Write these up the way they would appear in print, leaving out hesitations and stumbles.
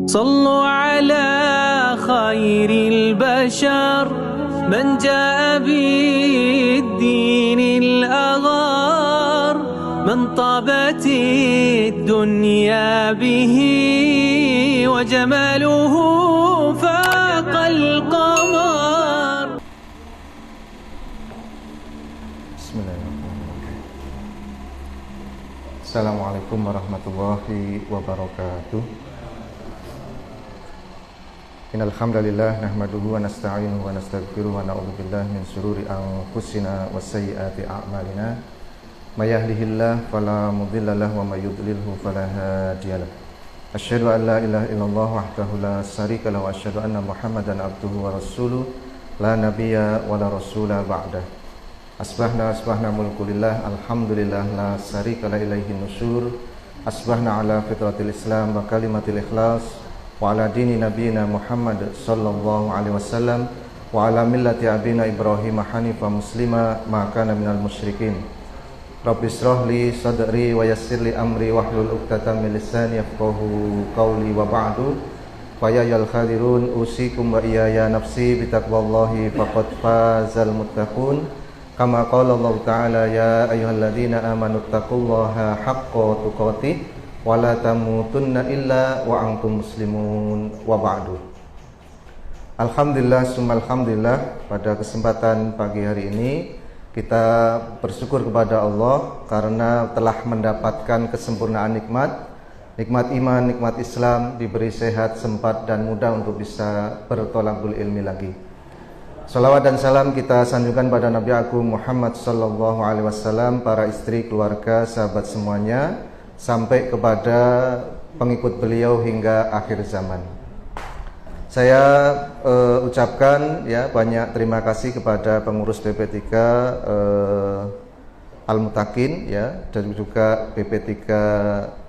صلوا على خير البشر من جاء بالدين الأغار من طابت الدنيا به وجماله فاق القمر. Bismillahirrahmanirrahim. Assalamualaikum warahmatullahi wabarakatuh. Innal hamdalillah nahmaduhu wa nasta'inuhu wa nastaghfiruhu wa na'udzu billahi min shururi anfusina wa sayyiati a'malina. May yahdihillahu fala mudilla lahu wa may yudlilhu fala hadiyalah. Asyhadu an la ilaha illallah wahdahu la syarika lahu wa asyhadu anna Muhammadan abduhu wa rasuluh la nabiyya wa la rasula ba'dah. Asbahna mulkulillah alhamdulillah la syarika la ilaihi nusyur. Asbahna ala fitratil islam wa kalimatil ikhlas wa ala dini nabiyina Muhammad sallallahu alaihi wasallam wa ala millati abina Ibrahim hanifa muslima ma kana minal musyrikin. Rabbi israh li sadri wa yassir li amri wahlul 'uqdatam min lisani yafqahu qawli wa ba'du. Fa ya ayyuhal khadirun usikum wa iyaya nafsi bi taqwallahi faqad fazal muttaqun. Kama qala Allah Ta'ala ya ayyuhalladzina amanu taqullaha haqqa tuqatih wa la tamutunna illa wa antum muslimun wa ba'du. Alhamdulillah summa alhamdulillah, pada kesempatan pagi hari ini kita bersyukur kepada Allah karena telah mendapatkan kesempurnaan nikmat iman, nikmat Islam, diberi sehat, sempat dan mudah untuk bisa bertolabul ilmi lagi. Salawat dan salam kita sanjungkan pada Nabi Agung Muhammad sallallahu alaihi wasallam, para istri, keluarga, sahabat semuanya, sampai kepada pengikut beliau hingga akhir zaman. Saya ucapkan ya banyak terima kasih kepada pengurus BP3 Al-Mutakin ya, dan juga BP3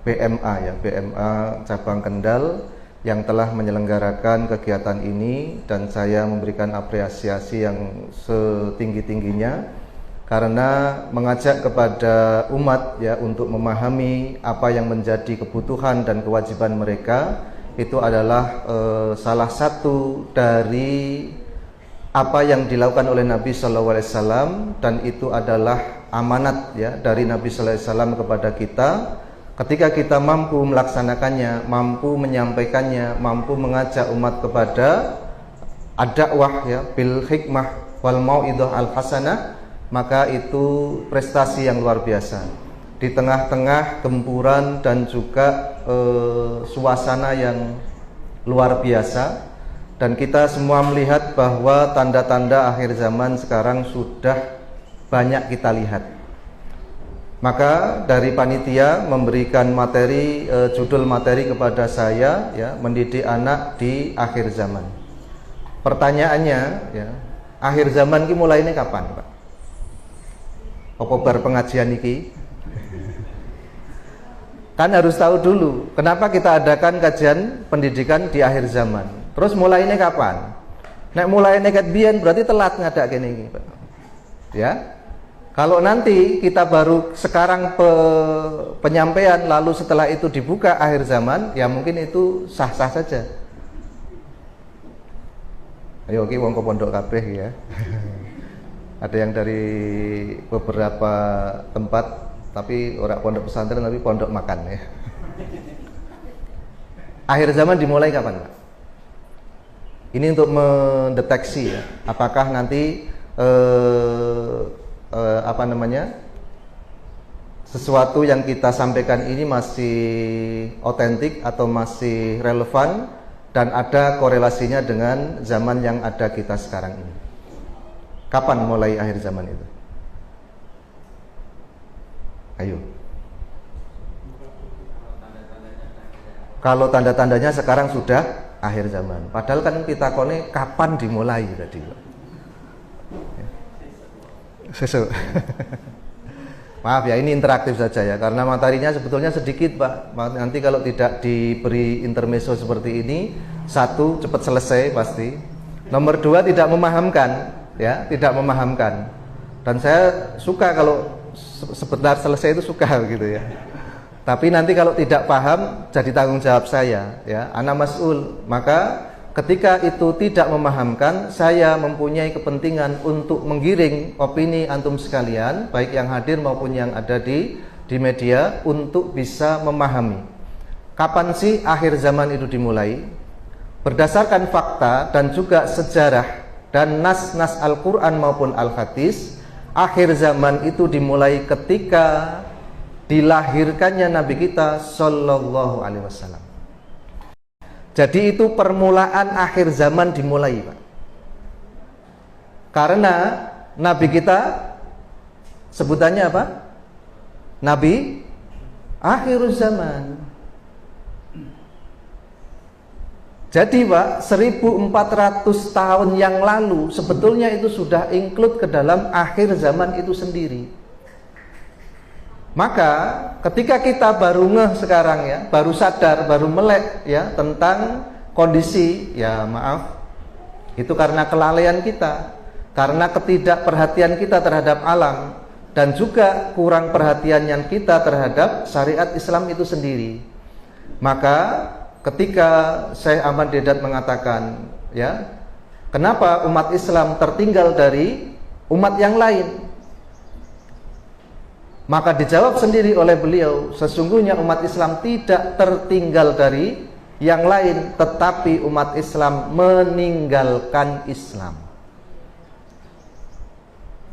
BMA ya, BMA cabang Kendal yang telah menyelenggarakan kegiatan ini, dan saya memberikan apresiasi yang setinggi-tingginya karena mengajak kepada umat ya untuk memahami apa yang menjadi kebutuhan dan kewajiban mereka. Itu adalah salah satu dari apa yang dilakukan oleh Nabi Sallallahu Alaihi Wasallam, dan itu adalah amanat ya dari Nabi Sallallahu Alaihi Wasallam kepada kita. Ketika kita mampu melaksanakannya, mampu menyampaikannya, mampu mengajak umat kepada ad-da'wah ya bil hikmah wal mau'idhah al hasanah, maka itu prestasi yang luar biasa. Di tengah-tengah gempuran dan juga suasana yang luar biasa, dan kita semua melihat bahwa tanda-tanda akhir zaman sekarang sudah banyak kita lihat. Maka dari panitia memberikan materi, judul materi kepada saya ya, mendidik anak di akhir zaman. Pertanyaannya ya, akhir zaman ini mulai ini kapan, Pak? Apa bar pengajian iki? Kan harus tahu dulu kenapa kita adakan kajian pendidikan di akhir zaman. Terus mulai ini kapan? Nek mulai nekat biyen berarti telat ngadak kene iki, Pak. Ya. Kalau nanti kita baru sekarang penyampaian lalu setelah itu dibuka akhir zaman, ya mungkin itu sah-sah saja. Ayo oke wong ke pondok kabeh ya. Ada yang dari beberapa tempat, tapi orang pondok pesantren, tapi pondok makan ya. Akhir zaman dimulai kapan, Pak? Ini untuk mendeteksi ya, apakah nanti sesuatu yang kita sampaikan ini masih otentik atau masih relevan dan ada korelasinya dengan zaman yang ada kita sekarang ini. Kapan mulai akhir zaman itu? Ayo. Kalau tanda-tandanya sekarang sudah akhir zaman. Padahal kan kita kone kapan dimulai tadi, Pak. Sesuk. Maaf ya, ini interaktif saja ya, karena materinya sebetulnya sedikit, Pak. Nanti kalau tidak diberi intermezzo seperti ini, satu, cepat selesai pasti. Nomor dua, tidak memahamkan ya, tidak memahamkan. Dan saya suka kalau sebentar selesai itu, suka gitu ya. Tapi nanti kalau tidak paham jadi tanggung jawab saya, ya. Ana mas'ul. Maka ketika itu tidak memahamkan, saya mempunyai kepentingan untuk menggiring opini antum sekalian, baik yang hadir maupun yang ada di media, untuk bisa memahami kapan sih akhir zaman itu dimulai. Berdasarkan fakta dan juga sejarah dan nas-nas Al-Quran maupun Al-Hadis, akhir zaman itu dimulai ketika dilahirkannya Nabi kita Sallallahu Alaihi Wasallam. Jadi itu permulaan akhir zaman dimulai, Pak. Karena Nabi kita sebutannya apa? Nabi akhir zaman. Jadi Pak, 1400 tahun yang lalu sebetulnya itu sudah include ke dalam akhir zaman itu sendiri. Maka ketika kita baru ngeh sekarang, ya, baru sadar, baru melek, ya, tentang kondisi, ya maaf, itu karena kelalaian kita, karena ketidakperhatian kita terhadap alam, dan juga kurang perhatian yang kita terhadap syariat Islam itu sendiri. Maka ketika Syekh Ahmad Deedat mengatakan, ya, kenapa umat Islam tertinggal dari umat yang lain? Maka dijawab sendiri oleh beliau, sesungguhnya umat Islam tidak tertinggal dari yang lain, tetapi umat Islam meninggalkan Islam.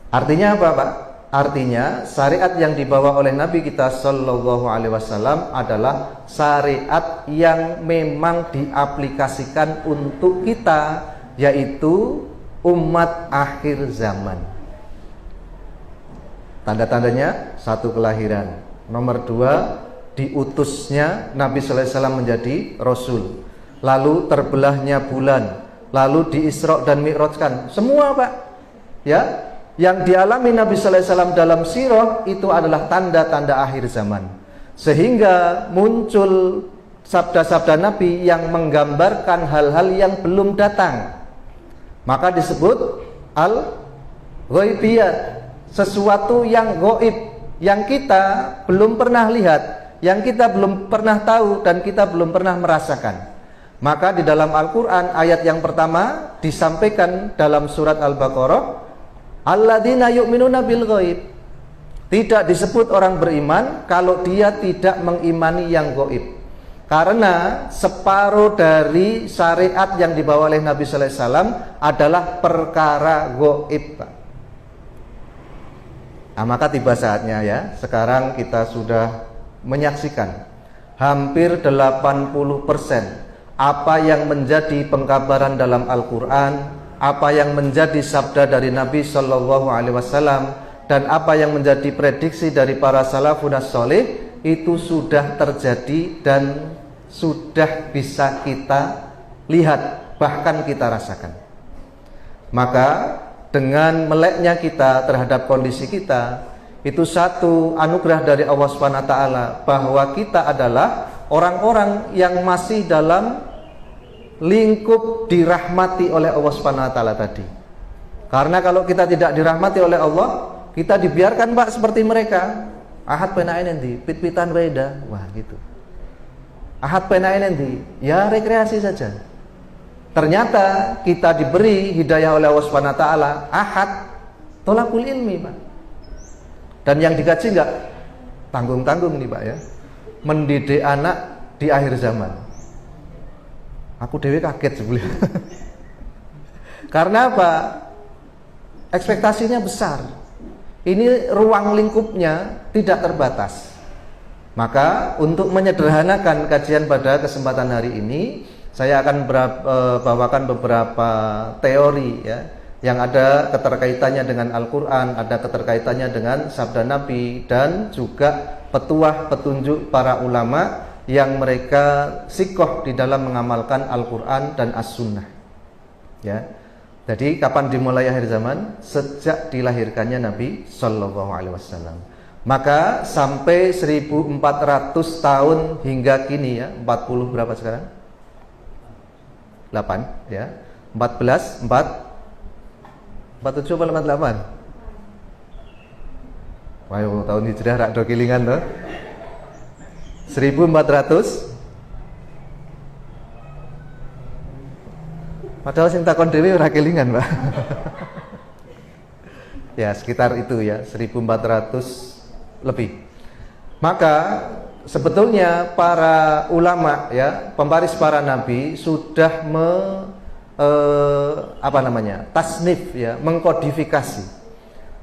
Artinya apa, Pak? Artinya syariat yang dibawa oleh Nabi kita Sallallahu Alaihi Wasallam adalah syariat yang memang diaplikasikan untuk kita, yaitu umat akhir zaman. Tanda-tandanya, satu, kelahiran. Nomor dua, diutusnya Nabi Sallallahu Alaihi Wasallam menjadi Rasul. Lalu terbelahnya bulan. Lalu di-Isra' dan Mi'rajkan. Semua, Pak, ya, yang dialami Nabi Sallallahu Alaihi Wasallam dalam sirah itu adalah tanda-tanda akhir zaman. Sehingga muncul sabda-sabda Nabi yang menggambarkan hal-hal yang belum datang. Maka disebut al-ghaibiyat, sesuatu yang gaib, yang kita belum pernah lihat, yang kita belum pernah tahu, dan kita belum pernah merasakan. Maka di dalam Al-Quran ayat yang pertama disampaikan dalam surat Al-Baqarah, alladzina yu'minuna bil ghaib. Tidak disebut orang beriman kalau dia tidak mengimani yang gaib. Karena separuh dari syariat yang dibawa oleh Nabi Sallallahu Alaihi Wasallam adalah perkara gaib, Pak. Nah, maka tiba saatnya, ya, sekarang kita sudah menyaksikan hampir 80% apa yang menjadi pengkabaran dalam Al-Quran, apa yang menjadi sabda dari Nabi Sallallahu Alaihi Wasallam, dan apa yang menjadi prediksi dari para salafun as-soleh itu sudah terjadi dan sudah bisa kita lihat, bahkan kita rasakan. Maka dengan meleknya kita terhadap kondisi kita, itu satu anugerah dari Allah Subhanahu wa taala, bahwa kita adalah orang-orang yang masih dalam lingkup dirahmati oleh Allah Subhanahu wa taala tadi. Karena kalau kita tidak dirahmati oleh Allah, kita dibiarkan, Pak, seperti mereka. Ahad penae nanti, pit-pitan beda, wah gitu. Ahad penae nanti, ya rekreasi saja. Ternyata kita diberi hidayah oleh Allah Subhanahu wa taala, ahad tolakul ilmi, Pak. Dan yang dikaji enggak tanggung-tanggung nih, Pak, ya. Mendidik anak di akhir zaman. Aku dewe kaget sebelum. Karena apa? Ekspektasinya besar. Ini ruang lingkupnya tidak terbatas. Maka untuk menyederhanakan kajian pada kesempatan hari ini, saya akan bawakan beberapa teori, ya, yang ada keterkaitannya dengan Al-Quran, ada keterkaitannya dengan sabda Nabi, dan juga petuah petunjuk para ulama yang mereka sikoh di dalam mengamalkan Al-Quran dan As-Sunnah, ya. Jadi kapan dimulai akhir zaman? Sejak dilahirkannya Nabi Sallallahu Alaihi Wasallam. Maka sampai 1400 tahun hingga kini, ya, 40 berapa sekarang? 8, ya. 47 atau 48? Wayo tahun hijrah rak do kilingan toh. 1400. Padahal sing takon dhewe ora kelingan, Pak. Ya, sekitar itu ya, 1400 lebih. Maka sebetulnya para ulama ya, pewaris para nabi sudah tasnif ya, mengkodifikasi.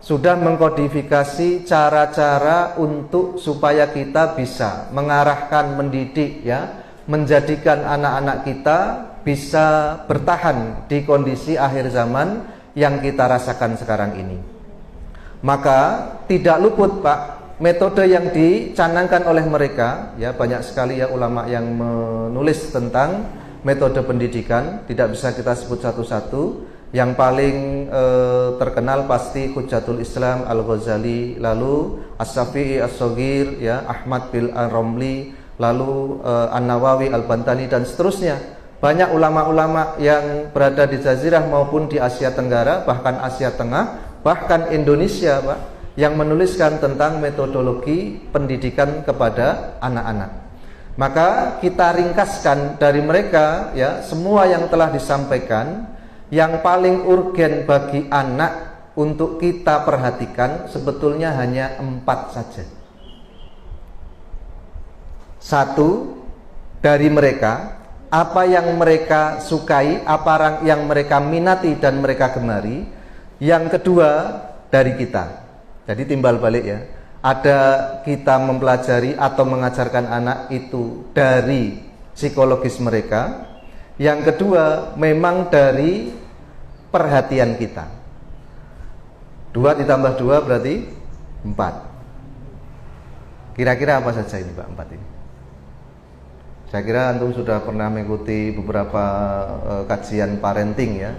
Sudah mengkodifikasi cara-cara untuk supaya kita bisa mengarahkan, mendidik ya, menjadikan anak-anak kita bisa bertahan di kondisi akhir zaman yang kita rasakan sekarang ini. Maka tidak luput, Pak, metode yang dicanangkan oleh mereka ya, banyak sekali ya ulama yang menulis tentang metode pendidikan, tidak bisa kita sebut satu-satu. Yang paling terkenal pasti Hujjatul Islam Al-Ghazali, lalu As-Syafi'i As-Shaghir ya, Ahmad bin Ar-Romli, lalu An-Nawawi, Al-Bantani dan seterusnya. Banyak ulama-ulama yang berada di Jazirah maupun di Asia Tenggara, bahkan Asia Tengah, bahkan Indonesia, Pak, yang menuliskan tentang metodologi pendidikan kepada anak-anak. Maka kita ringkaskan dari mereka ya, semua yang telah disampaikan, yang paling urgen bagi anak untuk kita perhatikan sebetulnya hanya 4 saja. 1, dari mereka, apa yang mereka sukai, apa yang mereka minati dan mereka gemari. Yang kedua, dari kita. Jadi timbal balik ya, ada kita mempelajari atau mengajarkan anak itu dari psikologis mereka. Yang kedua, memang dari perhatian kita. 2 ditambah 2 berarti 4. Kira-kira apa saja ini, Pak, 4 ini? Saya kira antum sudah pernah mengikuti beberapa kajian parenting ya.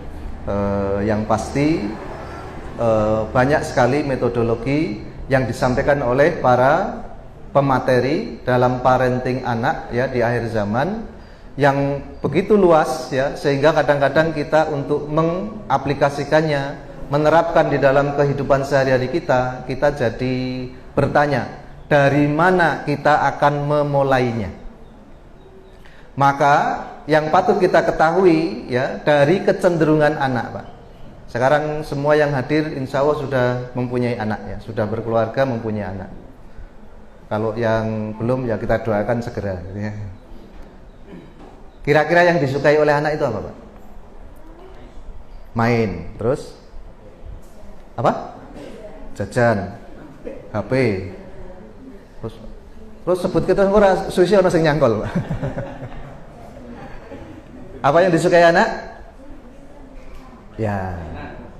Yang pasti banyak sekali metodologi yang disampaikan oleh para pemateri dalam parenting anak ya di akhir zaman, yang begitu luas ya, sehingga kadang-kadang kita untuk mengaplikasikannya, menerapkan di dalam kehidupan sehari-hari kita jadi bertanya, dari mana kita akan memulainya? Maka yang patut kita ketahui ya, dari kecenderungan anak, Pak. Sekarang semua yang hadir insya Allah sudah mempunyai anak ya, sudah berkeluarga, mempunyai anak. Kalau yang belum ya kita doakan segera ya. Kira-kira yang disukai oleh anak itu apa, Pak? Main, terus apa? Jajan, HP. Terus sebut kita ora susi ana sing nyangkol. Apa yang disukai anak? Ya,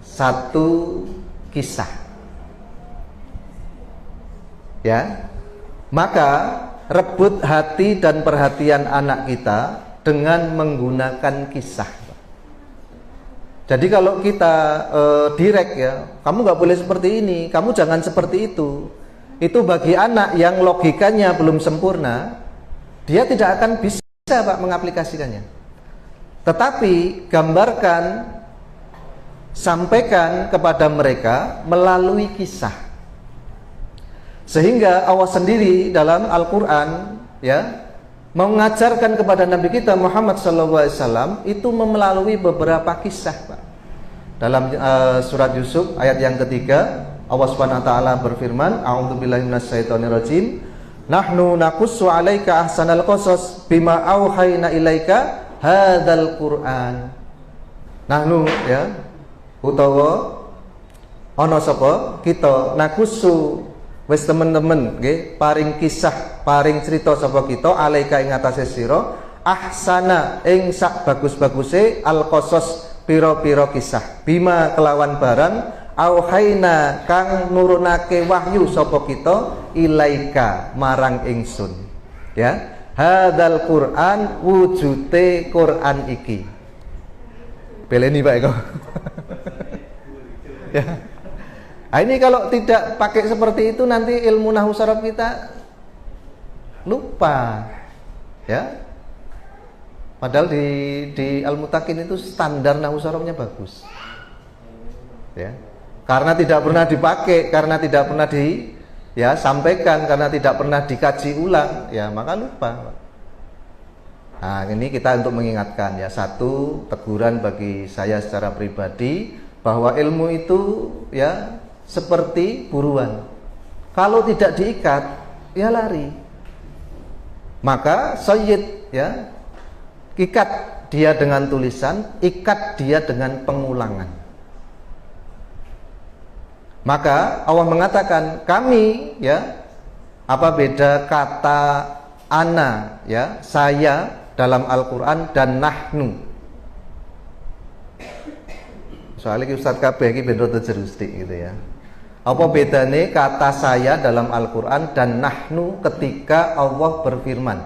1 kisah. Ya. Maka rebut hati dan perhatian anak kita dengan menggunakan kisah. Jadi kalau kita direct ya, kamu nggak boleh seperti ini, kamu jangan seperti itu bagi anak yang logikanya belum sempurna, dia tidak akan bisa, Pak, mengaplikasikannya. Tetapi gambarkan, sampaikan kepada mereka melalui kisah. Sehingga Allah sendiri dalam Al-Quran ya, mengajarkan kepada Nabi kita Muhammad SAW itu melalui beberapa kisah, Pak. Dalam surat Yusuf ayat yang ketiga, Allah Subhanahu wa taala berfirman, A'udzubillahi minasyaitonirrajim, nahnu naqussu 'alaika ahsanal qasas bima auhayna ilaika hadzal Qur'an. Nahnu ya, utawa ana sapa kita nakusu wis temen-temen nggih, paring kisah, paring cerita sapa kita alaika ing atase sira ahsana ing sak bagus-baguse al-qasas pira-pira kisah, bima kelawan barang auhaina kang nurunake wahyu sapa kita ilaika marang ingsun ya, hadzal Qur'an wujute Qur'an iki. Beleni, Pak Eko. Ya. Nah, ini kalau tidak pakai seperti itu nanti ilmu nahwu saraf kita lupa. Ya. Padahal di Al-Mutakin itu standar nahwu sarafnya bagus. Ya. Karena tidak pernah dipakai, karena tidak pernah ya sampaikan karena tidak pernah dikaji ulang, ya maka lupa. Nah, ini kita untuk mengingatkan ya, satu teguran bagi saya secara pribadi bahwa ilmu itu ya seperti buruan. Kalau tidak diikat, ya lari. Maka sayyid ya, ikat dia dengan tulisan, ikat dia dengan pengulangan. Maka Allah mengatakan kami ya, apa beda kata ana ya, saya dalam Al-Quran dan nahnu. Soalnya Ustaz kabeh iki ben rada jerustik gitu ya. Apa bedanya kata saya dalam Al-Quran dan nahnu ketika Allah berfirman?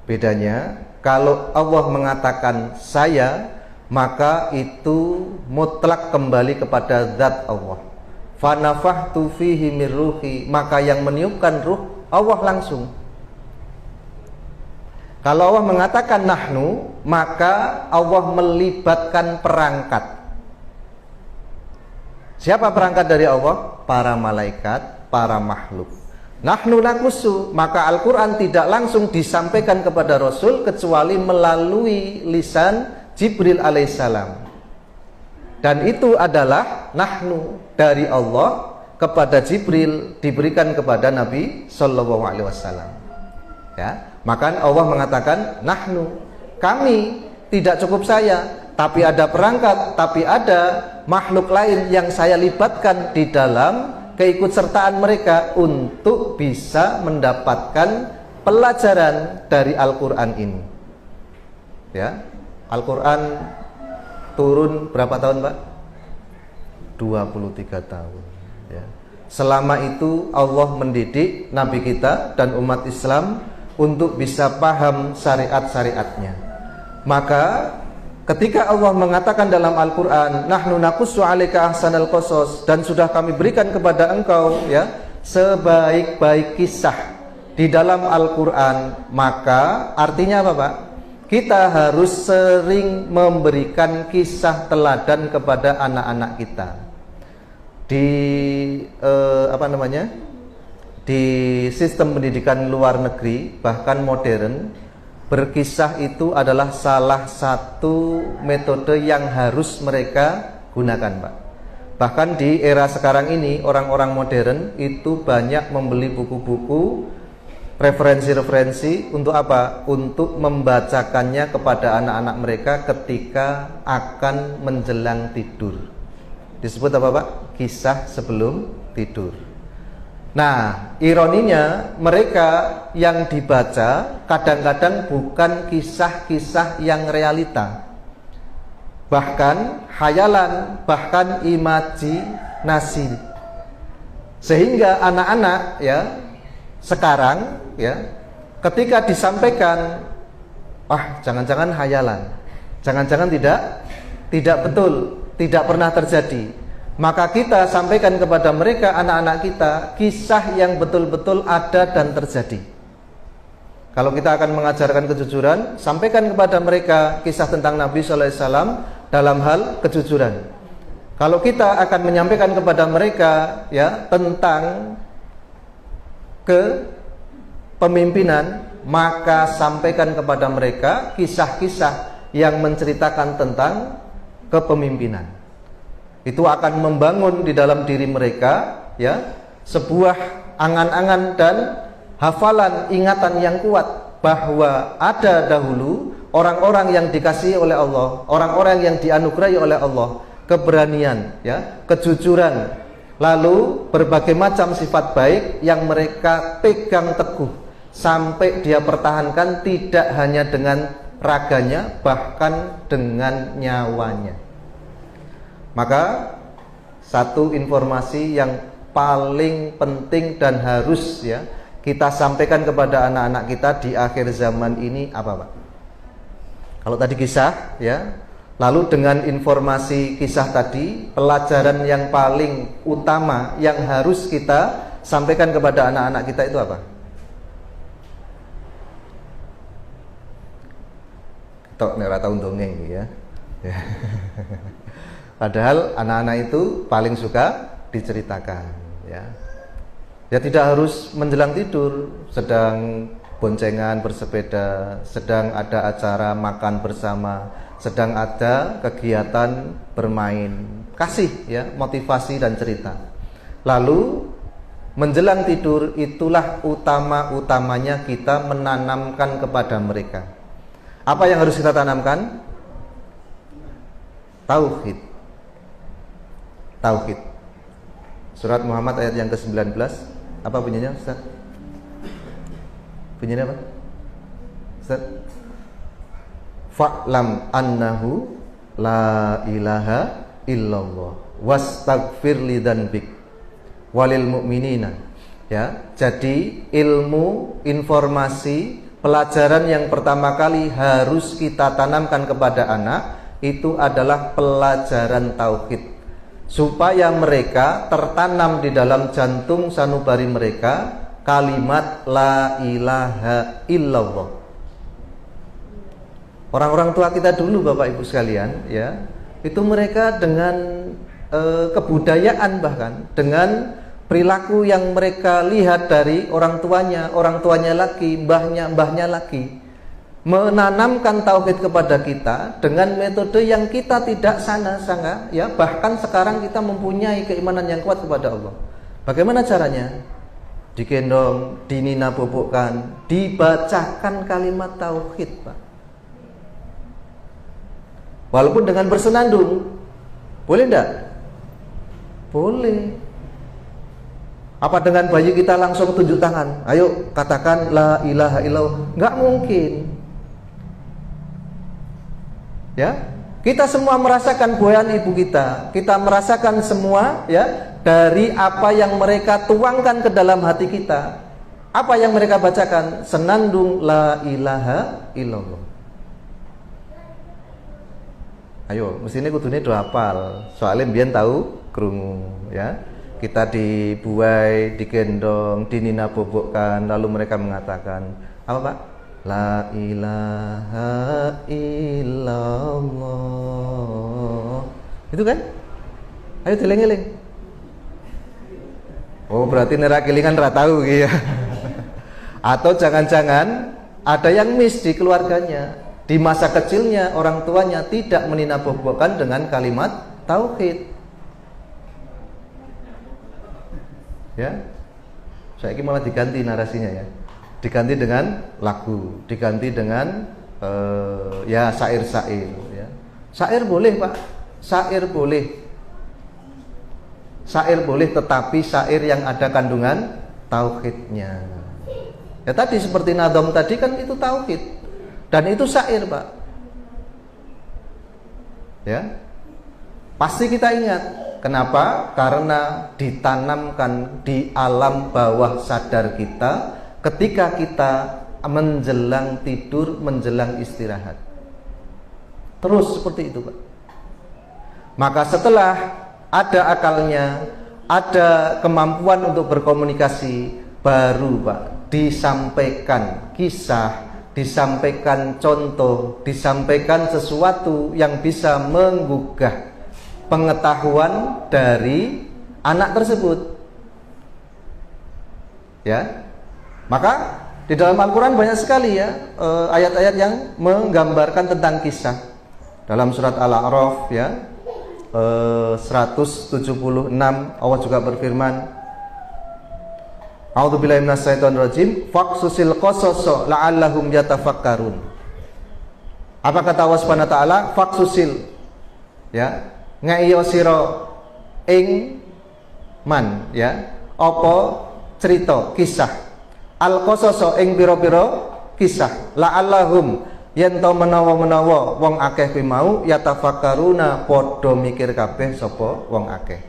Bedanya, kalau Allah mengatakan saya, maka itu mutlak kembali kepada zat Allah. Fanafahtu fihi min ruhi, maka yang meniupkan ruh Allah langsung. Kalau Allah mengatakan nahnu, maka Allah melibatkan perangkat. Siapa perangkat dari Allah? Para malaikat, para makhluk. Nahnu nakusu, maka Al-Quran tidak langsung disampaikan kepada Rasul kecuali melalui lisan Jibril alaihissalam. Dan itu adalah nahnu dari Allah kepada Jibril diberikan kepada Nabi Sallallahu Alaihi Wasallam. Ya, maka Allah mengatakan nahnu, kami, tidak cukup saya, tapi ada perangkat, tapi ada makhluk lain yang saya libatkan di dalam keikutsertaan mereka untuk bisa mendapatkan pelajaran dari Al-Quran ini. Ya, Al-Quran turun berapa tahun, Pak? 23 tahun ya. Selama itu Allah mendidik Nabi kita dan umat Islam untuk bisa paham syariat-syariatnya. Maka ketika Allah mengatakan dalam Al-Quran nahnu naqussu 'alaika ahsanal qasas, dan sudah kami berikan kepada engkau ya sebaik-baik kisah di dalam Al-Quran, maka artinya apa, Pak? Kita harus sering memberikan kisah teladan kepada anak-anak kita. Di di sistem pendidikan luar negeri bahkan modern, berkisah itu adalah salah satu metode yang harus mereka gunakan, Pak. Bahkan di era sekarang ini orang-orang modern itu banyak membeli buku-buku referensi-referensi untuk apa? Untuk membacakannya kepada anak-anak mereka ketika akan menjelang tidur. Disebut apa, Pak? Kisah sebelum tidur. Nah, ironinya mereka yang dibaca kadang-kadang bukan kisah-kisah yang realita, bahkan khayalan, bahkan imajinasi. Sehingga anak-anak ya sekarang ya ketika disampaikan, jangan-jangan hayalan, jangan-jangan tidak betul, tidak pernah terjadi, maka kita sampaikan kepada mereka, anak-anak kita, kisah yang betul-betul ada dan terjadi. Kalau kita akan mengajarkan kejujuran, sampaikan kepada mereka kisah tentang Nabi Sallallahu Alaihi Wasallam dalam hal kejujuran. Kalau kita akan menyampaikan kepada mereka ya tentang kepemimpinan, maka sampaikan kepada mereka kisah-kisah yang menceritakan tentang kepemimpinan. Itu akan membangun di dalam diri mereka ya sebuah angan-angan dan hafalan, ingatan yang kuat bahwa ada dahulu orang-orang yang dikasihi oleh Allah, orang-orang yang dianugerahi oleh Allah keberanian ya, kejujuran, lalu berbagai macam sifat baik yang mereka pegang teguh sampai dia pertahankan tidak hanya dengan raganya, bahkan dengan nyawanya. Maka satu informasi yang paling penting dan harus ya kita sampaikan kepada anak-anak kita di akhir zaman ini apa, Pak? Kalau tadi kisah ya, lalu dengan informasi kisah tadi, pelajaran yang paling utama yang harus kita sampaikan kepada anak-anak kita itu apa? Tok nek ora tau ndongeng ya. Padahal anak-anak itu paling suka diceritakan, ya. Ya tidak harus menjelang tidur, sedang boncengan bersepeda, sedang ada acara makan bersama, sedang ada kegiatan bermain. Kasih ya motivasi dan cerita. Lalu menjelang tidur itulah utama-utamanya kita menanamkan kepada mereka. Apa yang harus kita tanamkan? Tauhid. Tauhid. Surat Muhammad ayat yang ke-19. Apa bunyinya, Ustaz? Bunyinya apa? Ustaz? Fa'lam annahu la ilaha illallah wastaghfir lidzanbik walil mu'minina. Ya, jadi ilmu, informasi, pelajaran yang pertama kali harus kita tanamkan kepada anak itu adalah pelajaran tauhid, supaya mereka tertanam di dalam jantung sanubari mereka kalimat la ilaha illallah. Orang-orang tua kita dulu, Bapak Ibu sekalian, ya, itu mereka dengan kebudayaan, bahkan dengan perilaku yang mereka lihat dari orang tuanya lagi, mbahnya lagi, menanamkan tauhid kepada kita dengan metode yang kita tidak sangka, ya. Bahkan sekarang kita mempunyai keimanan yang kuat kepada Allah. Bagaimana caranya? Digendong, dinina bobokkan, dibacakan kalimat tauhid, Pak. Walaupun dengan bersenandung, boleh enggak? Boleh. Apa dengan bayi kita langsung tunjuk tangan? Ayo katakan la ilaha illallah? Enggak mungkin. Ya, kita semua merasakan goyang ibu kita merasakan semua, ya, dari apa yang mereka tuangkan ke dalam hati kita. Apa yang mereka bacakan? Senandung la ilaha illallah. Ayo, mestine kudune do hafal. Soalnya mbiyen tahu krungu, ya. Kita dibuai, digendong, dinina bobokkan, lalu mereka mengatakan, apa Pak? La ilaha illallah. Itu kan? Ayo dieling-eling. Oh, berarti nera kelingan ra tahu ya. Atau jangan-jangan ada yang miss di keluarganya. Di masa kecilnya orang tuanya tidak meninabohkan dengan kalimat tauhid. Ya. Saya ini malah diganti narasinya, ya. Diganti dengan lagu, diganti dengan ya syair-syair, ya. Syair boleh, Pak. Syair boleh. Syair boleh, tetapi syair yang ada kandungan tauhidnya. Ya tadi seperti nadom tadi kan itu tauhid. Dan itu syair, Pak. Ya. Pasti kita ingat. Kenapa? Karena ditanamkan di alam bawah sadar kita ketika kita menjelang tidur, menjelang istirahat. Terus seperti itu, Pak. Maka setelah ada akalnya, ada kemampuan untuk berkomunikasi, baru, Pak, disampaikan kisah, disampaikan contoh, disampaikan sesuatu yang bisa menggugah pengetahuan dari anak tersebut. Ya. Maka di dalam Al-Quran banyak sekali, ya, ayat-ayat yang menggambarkan tentang kisah. Dalam surat Al-A'raf, ya, 176 Allah juga berfirman, A'udzubillahi minasyaitonirrajim, faqsusil qasasa la'allahum yatafakkarun. Apa kata Allah Subhanahu wa taala? Faqsusil, ya, ngaiyo sira ing man, ya, apa cerita kisah, al qasasa ing pira-pira kisah, la'allahum yen to menawa-menawa wong akeh kuwi mau yatafakkaruna padha mikir kabeh sapa wong akeh.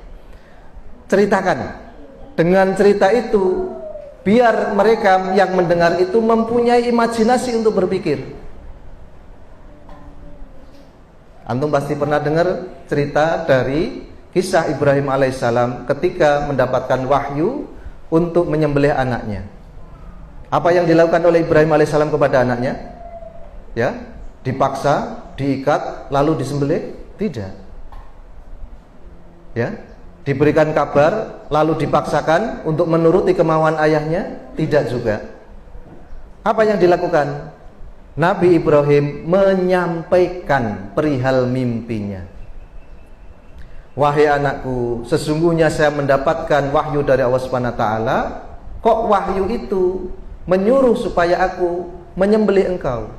Ceritakan dengan cerita itu, biar mereka yang mendengar itu mempunyai imajinasi untuk berpikir. Antum pasti pernah dengar cerita dari kisah Ibrahim alaihissalam ketika mendapatkan wahyu untuk menyembelih anaknya. Apa yang dilakukan oleh Ibrahim alaihissalam kepada anaknya? Ya, dipaksa, diikat, lalu disembelih? Tidak. Ya, diberikan kabar lalu dipaksakan untuk menuruti kemauan ayahnya? Tidak juga. Apa yang dilakukan? Nabi Ibrahim menyampaikan perihal mimpinya. Wahai anakku, sesungguhnya saya mendapatkan wahyu dari Allah Subhanahu wa taala. Kok wahyu itu menyuruh supaya aku menyembelih engkau?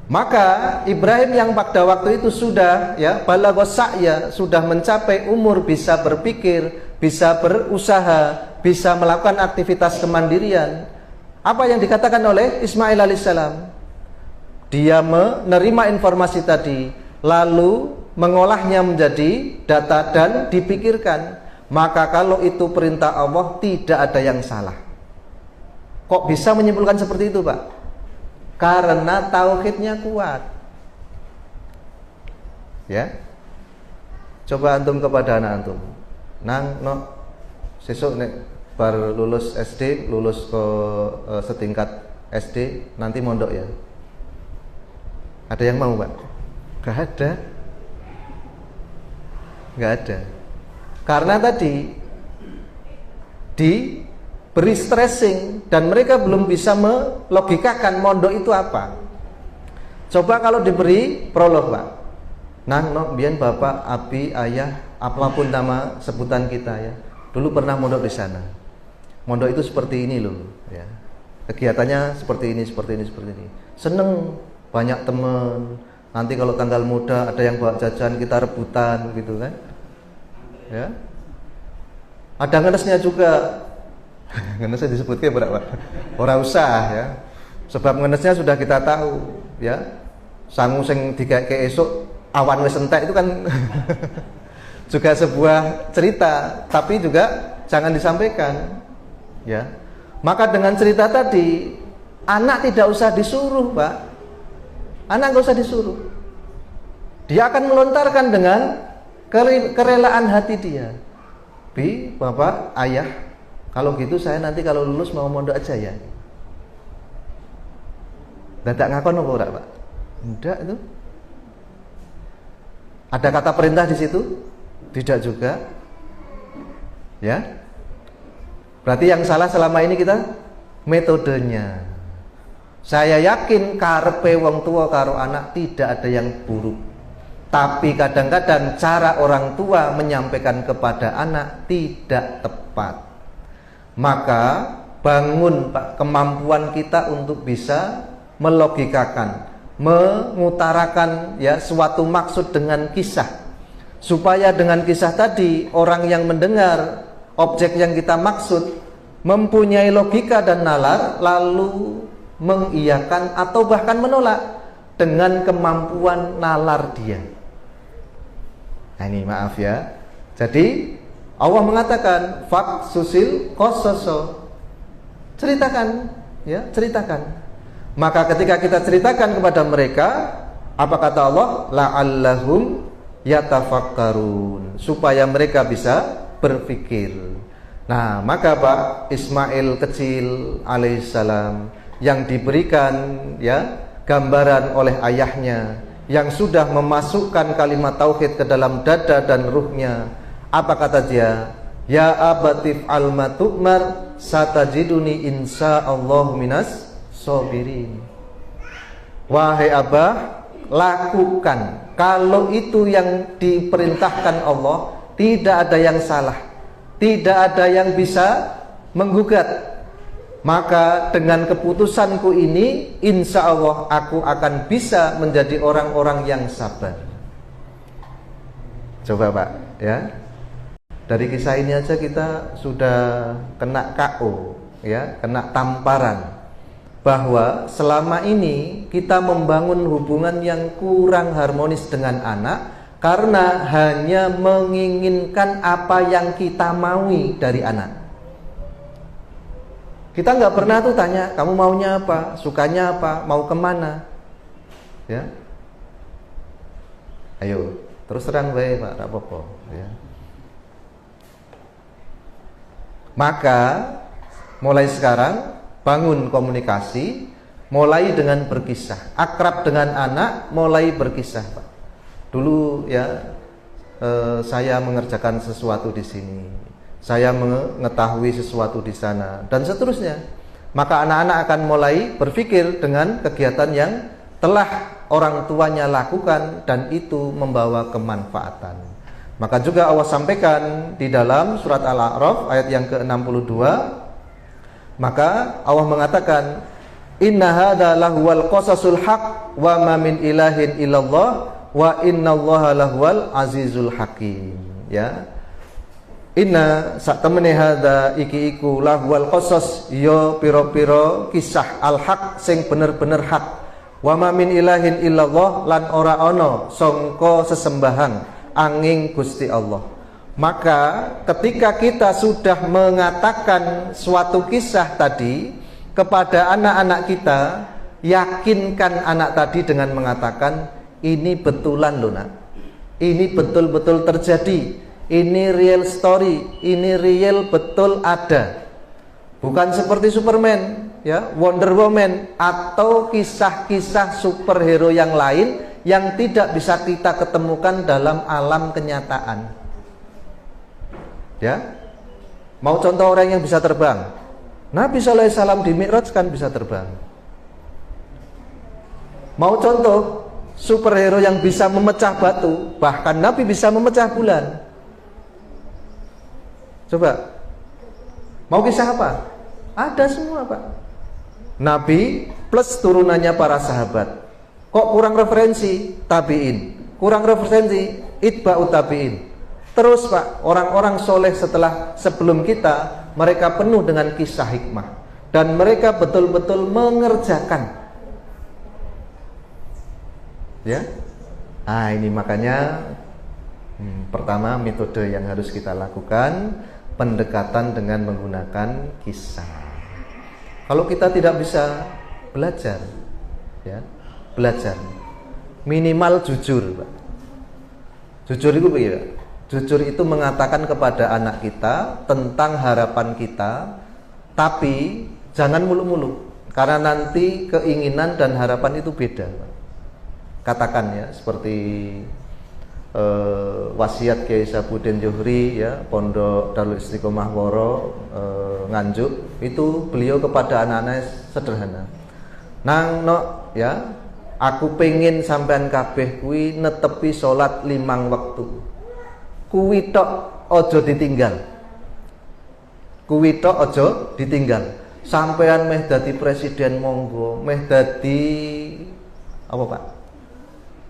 Maka Ibrahim yang pada waktu itu sudah balagha sa'ya, sudah mencapai umur bisa berpikir, bisa berusaha, bisa melakukan aktivitas kemandirian. Apa yang dikatakan oleh Ismail alaihissalam? Dia menerima informasi tadi, lalu mengolahnya menjadi data dan dipikirkan. Maka kalau itu perintah Allah, tidak ada yang salah. Kok bisa menyimpulkan seperti itu, Pak? Karena tauhidnya kuat. Ya. Coba antum kepada anak antum. Nang, no, sesuk nek bar lulus SD, lulus ke setingkat SD, nanti mondok ya. Ada yang mau, Pak? Gak ada. Gak ada. Karena tadi diberi stressing dan mereka belum bisa melogikakan mondok itu apa. Coba kalau diberi prolog, Pak. Nang, no, biyen bapak, abi, ayah, apapun nama sebutan kita ya, dulu pernah mondok di sana. Mondok itu seperti ini loh, ya. Kegiatannya seperti ini, seperti ini, seperti ini. Seneng, banyak teman. Nanti kalau tanggal muda ada yang bawa jajan, kita rebutan gitu kan. Ya. Ada ngenesnya juga. Ngenesnya disebutnya berapa? Ora usah ya. Sebab ngenesnya sudah kita tahu, ya. Sangu sing dikeke esuk awan wis entek itu kan juga sebuah cerita, tapi juga jangan disampaikan. Ya. Maka dengan cerita tadi, anak tidak usah disuruh, Pak. Anak nggak usah disuruh. Dia akan melontarkan dengan kerelaan hati dia. Bi, bapak, ayah, kalau gitu saya nanti kalau lulus mau mondok aja ya. Dadak ngakon apa ora, Pak? Enggak itu. Ada kata perintah di situ? Tidak juga. Ya. Berarti yang salah selama ini kita metodenya. Saya yakin karepe wong tua karo anak tidak ada yang buruk. Tapi kadang-kadang cara orang tua menyampaikan kepada anak tidak tepat. Maka bangun, Pak, kemampuan kita untuk bisa melogikakan, mengutarakan ya suatu maksud dengan kisah. Supaya dengan kisah tadi orang yang mendengar objek yang kita maksud mempunyai logika dan nalar, lalu mengiyakan atau bahkan menolak dengan kemampuan nalar dia. Nah, ini maaf ya. Jadi Allah mengatakan faksusil qososo. Ceritakan, ya, ceritakan. Maka ketika kita ceritakan kepada mereka, apa kata Allah? La'allahum yatafakkarun, supaya mereka bisa berpikir. Nah, maka Pak Ismail kecil alaihissalam yang diberikan ya gambaran oleh ayahnya, yang sudah memasukkan kalimat tauhid ke dalam dada dan ruhnya, apa kata dia? Ya abatif alma tu'mar satajiduni insyaallah minas sobirin. Wahai abah, lakukan. Kalau itu yang diperintahkan Allah, tidak ada yang salah, tidak ada yang bisa menggugat. Maka dengan keputusanku ini, insya Allah aku akan bisa menjadi orang-orang yang sabar. Coba Pak, ya. Dari kisah ini aja kita sudah kena KO, ya, kena tamparan bahwa selama ini kita membangun hubungan yang kurang harmonis dengan anak karena hanya menginginkan apa yang kita maui dari anak. Kita nggak pernah tuh tanya, kamu maunya apa, sukanya apa, mau kemana, ya? Ayo, terus terang baik Pak, tak apa-apa, ya. Maka mulai sekarang bangun komunikasi, mulai dengan berkisah, akrab dengan anak, mulai berkisah Pak. Dulu ya saya mengerjakan sesuatu di sini, saya mengetahui sesuatu di sana, dan seterusnya. Maka anak-anak akan mulai berpikir dengan kegiatan yang telah orang tuanya lakukan dan itu membawa kemanfaatan. Maka juga Allah sampaikan di dalam surat Al-A'raf ayat yang ke-62, maka Allah mengatakan, inna hadza lahuwal qasasul haq wa ma min ilahin illallah wa innallaha lahuwal azizul hakim. Ya, inna sak temene hadza iki iku lahuwal qasas, ya pira-pira kisah al-haq sing bener-bener hak. Wa ma min ilahin illallah, lan ora ana sangka sesembahan angin Gusti Allah. Maka ketika kita sudah mengatakan suatu kisah tadi kepada anak-anak kita, yakinkan anak tadi dengan mengatakan, ini betulan loh nak, ini betul-betul terjadi, ini real story, ini real betul ada, bukan seperti Superman, ya, Wonder Woman atau kisah-kisah superhero yang lain yang tidak bisa kita ketemukan dalam alam kenyataan. Ya, mau contoh orang yang bisa terbang, Nabi SAW di Mi'raj kan bisa terbang. Mau contoh superhero yang bisa memecah batu, bahkan Nabi bisa memecah bulan. Coba, mau kisah apa? Ada semua Pak. Nabi plus turunannya para sahabat. Kok kurang referensi? Tabi'in. Kurang referensi? Itba'ut tabi'in. Terus Pak, orang-orang soleh sebelum kita, mereka penuh dengan kisah hikmah dan mereka betul-betul mengerjakan. Ya, ini makanya pertama metode yang harus kita lakukan, pendekatan dengan menggunakan kisah. Kalau kita tidak bisa belajar, ya, belajar minimal jujur, Pak. Jujur itu begini, jujur itu mengatakan kepada anak kita tentang harapan kita, tapi jangan mulu-mulu, karena nanti keinginan dan harapan itu beda, Pak. Katakan ya, seperti wasiat Kiai Sabuddin Johri, ya, Pondok Darul Istiqomah Woro, Nganjuk, itu beliau kepada anak-anak sederhana. Nang no, ya, aku pengen sampean kabeh kuwi netepi salat 5 waktu. Kuwi tok aja ditinggal. Kuwi tok aja ditinggal. Sampean meh dadi presiden monggo, meh dadi apa Pak?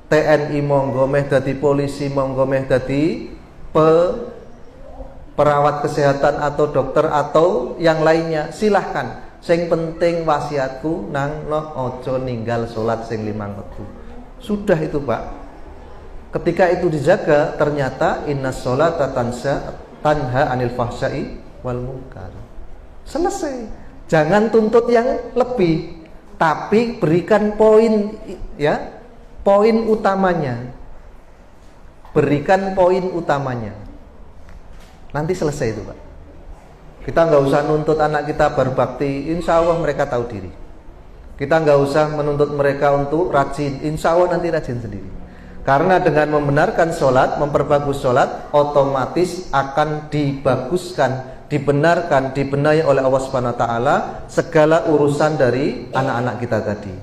TNI monggo, meh dadi polisi monggo, meh dadi perawat kesehatan atau dokter atau yang lainnya, silahkan. Sing penting wasiatku nang no ojo ninggal sholat sing 5 waktu. Sudah itu Pak. Ketika itu dijaga, ternyata innas sholata tanha anil fahsya'i wal munkar. Selesai. Jangan tuntut yang lebih, tapi berikan poin, ya, poin utamanya. Berikan poin utamanya. Nanti selesai itu Pak. Kita nggak usah nuntut anak kita berbakti, insya Allah mereka tahu diri. Kita nggak usah menuntut mereka untuk rajin, insya Allah nanti rajin sendiri. Karena dengan membenarkan sholat, memperbagus sholat, otomatis akan dibaguskan, dibenarkan, dibenahi oleh Allah Subhanahu Wa Taala segala urusan dari anak-anak kita tadi.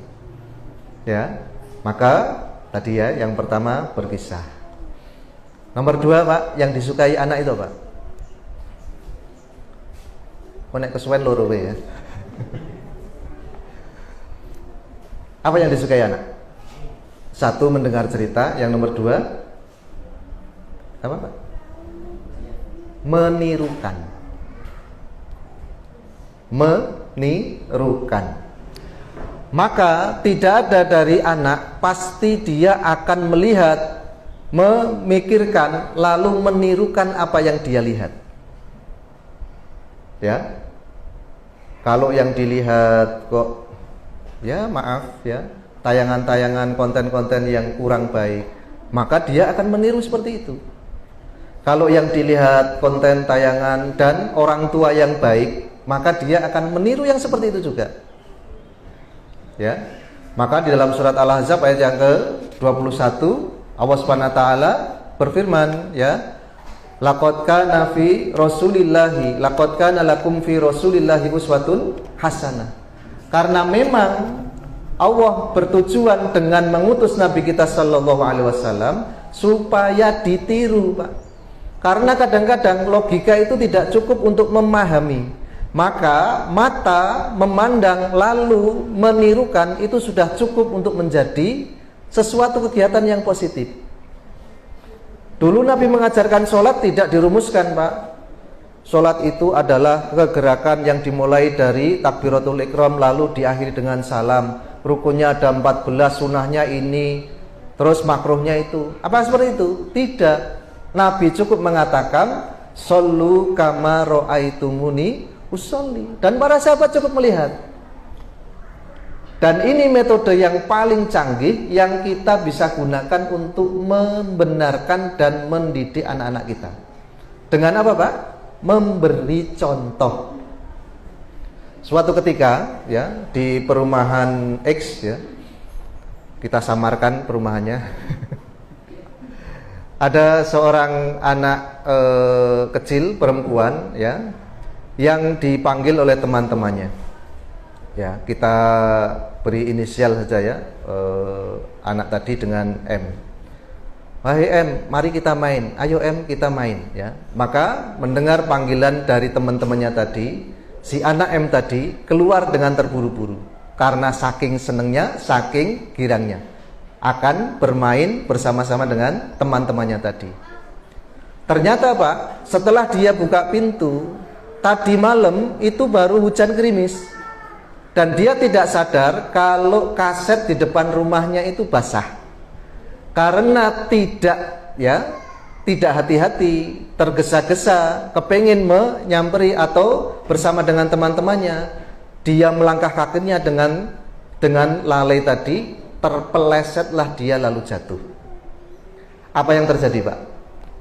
Ya, maka tadi ya, yang pertama berkisah. Nomor 2 Pak, yang disukai anak itu Pak. Nek kesuwen loro ya. Apa yang disukai anak? 1, mendengar cerita. Yang nomor 2 apa Pak? Menirukan. Menirukan. Maka tidak ada dari anak, pasti dia akan melihat, memikirkan, lalu menirukan apa yang dia lihat. Ya, kalau yang dilihat kok, ya maaf ya, tayangan-tayangan, konten-konten yang kurang baik, maka dia akan meniru seperti itu. Kalau yang dilihat konten, tayangan dan orang tua yang baik, maka dia akan meniru yang seperti itu juga. Ya, maka di dalam surat Al-Ahzab ayat yang ke-21, Allah Subhanahu Wa Taala berfirman, ya, laqad kana lakum fi Rasulillahi uswatun hasanah. Karena memang Allah bertujuan dengan mengutus Nabi kita sallallahu alaihi wasallam supaya ditiru, Pak. Karena kadang-kadang logika itu tidak cukup untuk memahami. Maka mata memandang lalu menirukan itu sudah cukup untuk menjadi sesuatu kegiatan yang positif. Dulu Nabi mengajarkan sholat tidak dirumuskan, Pak. Sholat itu adalah kegerakan yang dimulai dari takbiratul ihram lalu diakhiri dengan salam. Rukunnya ada 14, sunahnya ini, terus makruhnya itu. Apa seperti itu? Tidak. Nabi cukup mengatakan shollu kama ra'aitumuni usolli, dan para sahabat cukup melihat. Dan ini metode yang paling canggih yang kita bisa gunakan untuk membenarkan dan mendidik anak-anak kita. Dengan apa, Pak? Memberi contoh. Suatu ketika, ya, di perumahan X, ya, kita samarkan perumahannya. Ada seorang anak kecil perempuan, ya, yang dipanggil oleh teman-temannya. Ya, kita beri inisial saja, ya, anak tadi dengan M. Wahai M, mari kita main. Ayo M, kita main, ya. Maka mendengar panggilan dari teman-temannya tadi, si anak M tadi keluar dengan terburu-buru karena saking senengnya, saking girangnya akan bermain bersama-sama dengan teman-temannya tadi. Ternyata, Pak, setelah dia buka pintu, tadi malam itu baru hujan gerimis. Dan dia tidak sadar kalau kaset di depan rumahnya itu basah. Karena tidak hati-hati, tergesa-gesa, kepingin menyamperi atau bersama dengan teman-temannya, dia melangkah kakinya dengan lalai tadi, terpelesetlah dia lalu jatuh. Apa yang terjadi, Pak?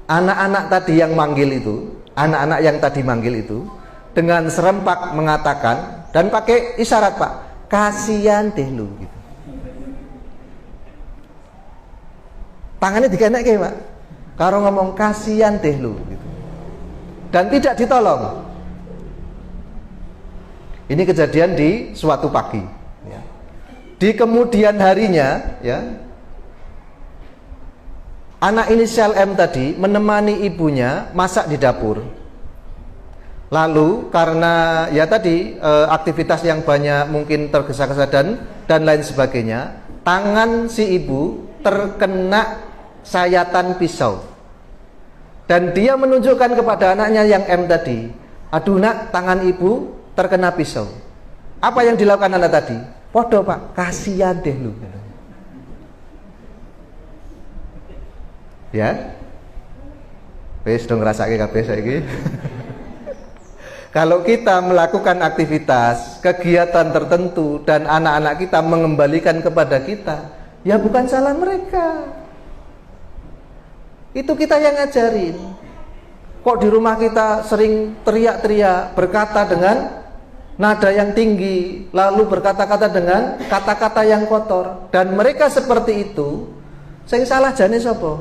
Anak-anak tadi yang manggil itu, anak-anak yang tadi manggil itu dengan serempak mengatakan dan pakai isyarat, Pak, kasihan deh lu, gitu. Tangannya dikenek, Pak, kalau ngomong kasihan deh lu, gitu. Dan tidak ditolong. Ini kejadian di suatu pagi, ya. Di kemudian harinya, ya, anak inisial M tadi menemani ibunya masak di dapur. Lalu karena ya tadi aktivitas yang banyak, mungkin tergesa-gesa dan lain sebagainya, tangan si ibu terkena sayatan pisau. Dan dia menunjukkan kepada anaknya yang M tadi, aduh nak, tangan ibu terkena pisau. Apa yang dilakukan anak tadi? Podo, Pak, kasihan deh lu. Ya, wis dong ngrasake kabeh saiki. Kalau kita melakukan aktivitas, kegiatan tertentu dan anak-anak kita mengembalikan kepada kita, ya bukan salah mereka. Itu kita yang ngajarin. Kok di rumah kita sering teriak-teriak, berkata dengan nada yang tinggi, lalu berkata-kata dengan kata-kata yang kotor, dan mereka seperti itu, sing salah jane sapa?